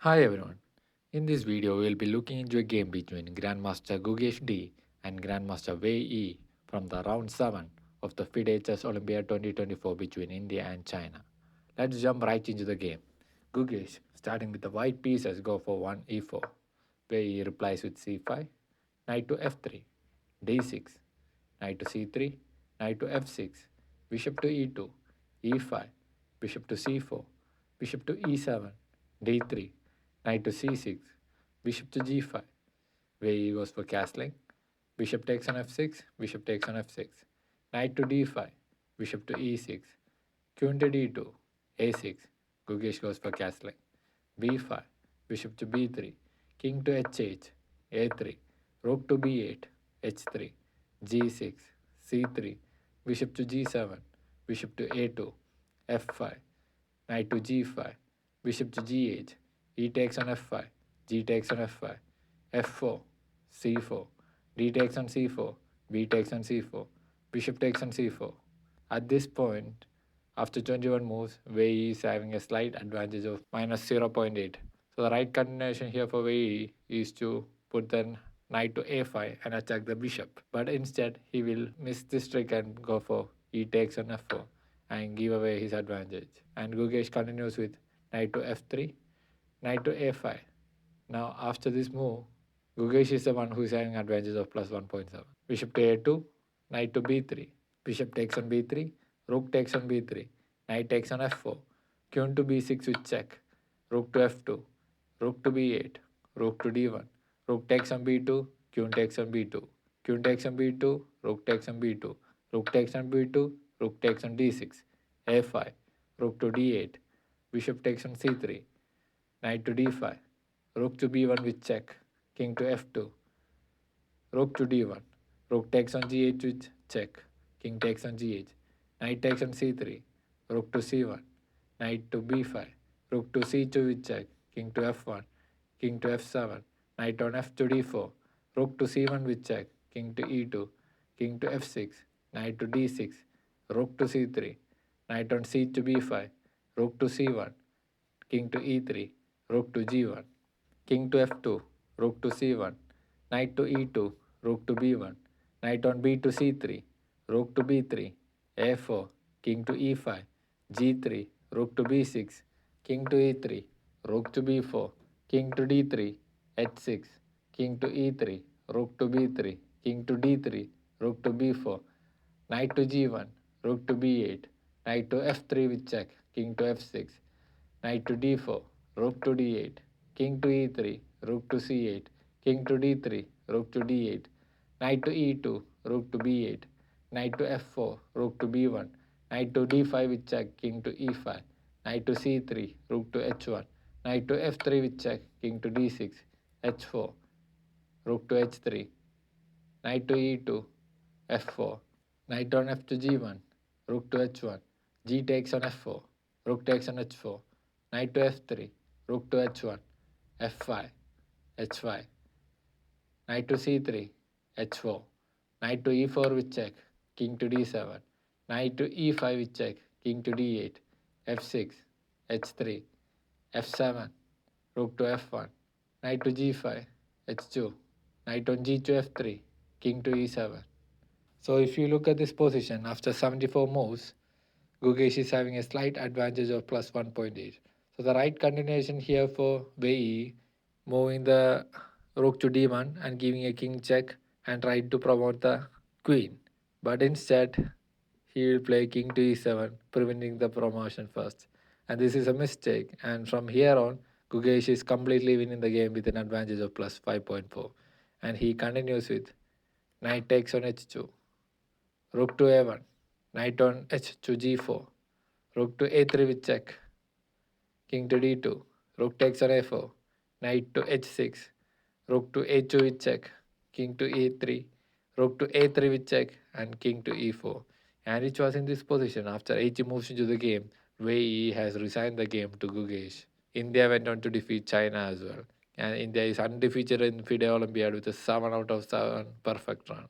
Hi everyone. In this video, we will be looking into a game between Grandmaster Gukesh D and Grandmaster Wei Yi from the round 7 of the FIDE Chess Olympia 2024 between India and China. Let's jump right into the game. Gukesh, starting with the white pieces, go for 1 e4. Wei Yi replies with c5, knight to f3, d6, knight to c3, knight to f6, bishop to e2, e5, bishop to c4, bishop to e7, d3, knight to c6, bishop to g5, where he goes for castling, bishop takes on f6, bishop takes on f6, knight to d5, bishop to e6, queen to d2, a6, Gukesh goes for castling, b5, bishop to b3, king to h8, a3, rook to b8, h3, g6, c3, bishop to g7, bishop to a2, f5, knight to g5, bishop to g8, e takes on f5, g takes on f5, f4, c4, d takes on c4, b takes on c4, bishop takes on c4. At this point, after 21 moves, Wei is having a slight advantage of minus 0.8. So the right continuation here for Wei is to put the knight to a5 and attack the bishop. But instead, he will miss this trick and go for e takes on f4 and give away his advantage. And Gukesh continues with knight to f3, knight to a5. Now after this move, Gukesh is the one who is having advantage of plus 1.7. Bishop to a2, knight to b3, bishop takes on b3, rook takes on b3, knight takes on f4, queen to b6 with check, rook to f2, rook to b8, rook to d1, rook takes on b2, queen takes on b2, queen takes on b2, rook takes on b2, rook takes on b2, rook takes on d6, a5, rook to d8, bishop takes on c3, knight to d5, rook to b1 with check, king to f2, rook to d1, rook takes on g8 with check, king takes on g8, knight takes on c3, rook to c1, knight to b5, rook to c2 with check, king to f1, king to f7, knight on f to d4, rook to c1 with check, king to e2, king to f6, knight to d6, rook to c3, knight on c to b5, rook to c1, king to e3, rook to g1, king to f2, rook to c1, knight to e2, rook to b1, knight on b to c3, rook to b3, a4, king to e5, g3, rook to b6, king to e3, rook to b4, king to d3, h6, king to e3, rook to b3, king to d3, rook to b4, knight to g1, rook to b8, knight to f3 with check, king to f6, knight to d4, rook to d8, king to e3, rook to c8, king to d3, rook to d8, knight to e2, rook to b8, knight to f4, rook to b1, knight to d5 with check, king to e5, knight to c3, rook to h1, knight to f3 with check, king to d6, h4, rook to h3, knight to e2, f4, knight on f to g1, rook to h1, g takes on f4, rook takes on h4, knight to f3, rook to h1, f5, h5, knight to c3, h4, knight to e4 with check, king to d7, knight to e5 with check, king to d8, f6, h3, f7, rook to f1, knight to g5, h2, knight on g to f3, king to e7. So if you look at this position, after 74 moves, Gukesh is having a slight advantage of plus 1.8. So the right continuation here for Wei, moving the rook to d1 and giving a king check and trying to promote the queen. But instead, he will play king to e7, preventing the promotion first. And this is a mistake. And from here on, Gukesh is completely winning the game with an advantage of plus 5.4. And he continues with knight takes on h2, rook to a1, knight on h to g4, rook to a3 with check, king to d2, rook takes on a4, knight to h6, rook to a2 with check, king to e3, rook to a3 with check, and king to e4. And it was in this position after 80 moves into the game, Wei has resigned the game to Gukesh. India went on to defeat China as well. And India is undefeated in FIDE Olympiad with a 7 out of 7 perfect run.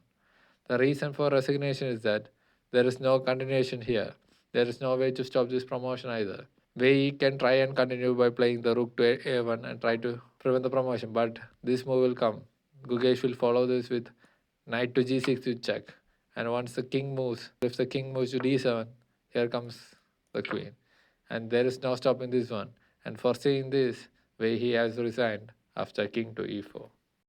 The reason for resignation is that there is no continuation here. There is no way to stop this promotion either. Wei can try and continue by playing the rook to a1 and try to prevent the promotion, but this move will come. Gukesh will follow this with knight to g6 with check. And once the king moves, if the king moves to d7, here comes the queen. And there is no stopping this one. And foreseeing this, Wei he has resigned after king to e4.